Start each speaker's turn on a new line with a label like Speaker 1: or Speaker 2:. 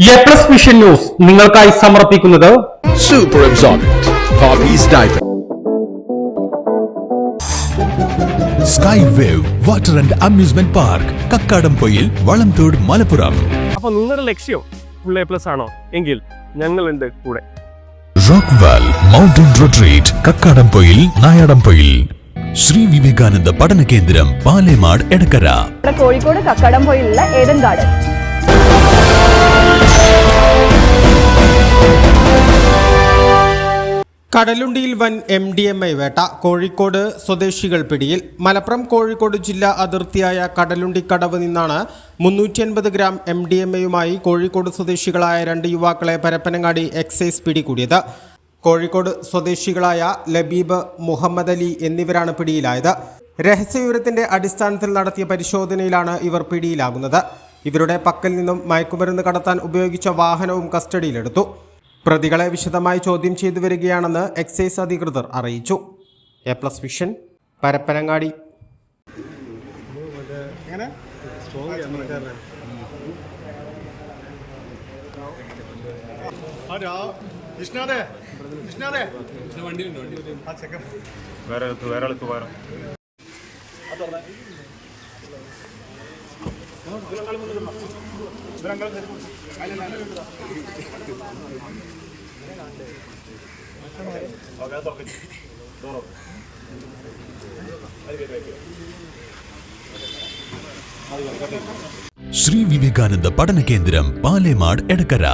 Speaker 1: A+ vision news നിങ്ങൾക്കായി സമർപ്പിക്കുന്നത്
Speaker 2: Super Absorbent Poppy's Diaper. Sky Wave Water and Amusement Park, Kakkadampoyil, Valamthode, Malappuram.
Speaker 3: അപ്പോൾ നിങ്ങളുടെ ലക്ഷ്യം ഫുൾ A+ ആണോ എങ്കിൽ ഞങ്ങളുണ്ട് കൂടെ.
Speaker 2: Rockwall mountain retreat, Kakkadampoyil, Nayadampoyil. Shri Vivekananda പഠന കേന്ദ്രം, പാലേമാട്, എടക്കര.
Speaker 4: കോഴിക്കോട് കക്കാടംപൊയിലുള്ള ഏഡൻ ഗാർഡൻ.
Speaker 5: കടലുണ്ടിയിൽ വൻ MDMA വേട്ട. കോഴിക്കോട് സ്വദേശികൾ പിടിയിൽ. മലപ്പുറം കോഴിക്കോട് ജില്ലാ അതിർത്തിയായ കടലുണ്ടിക്കടവ് നിന്നാണ് 350 ഗ്രാം MDMAയുമായി കോഴിക്കോട് സ്വദേശികളായ 2 യുവാക്കളെ പരപ്പനങ്ങാടി എക്സൈസ് പിടികൂടിയത്. കോഴിക്കോട് സ്വദേശികളായ ലബീബ്, മുഹമ്മദ് അലി എന്നിവരാണ് പിടിയിലായത്. രഹസ്യവിവരത്തിന്റെ അടിസ്ഥാനത്തിൽ നടത്തിയ പരിശോധനയിലാണ് ഇവർ പിടിയിലാകുന്നത്. ഇവരുടെ പക്കൽ നിന്നും മയക്കുമരുന്ന് കടത്താൻ ഉപയോഗിച്ച വാഹനവും കസ്റ്റഡിയിലെടുത്തു. പ്രതികളെ വിശദമായി ചോദ്യം ചെയ്തു വരികയാണെന്ന് എക്സൈസ് അധികൃതർ അറിയിച്ചു. A+ vision, Parappanangadi.
Speaker 2: ശ്രീ വിവേകാനന്ദ പഠന കേന്ദ്രം, പാലേമാട്, എടക്കര.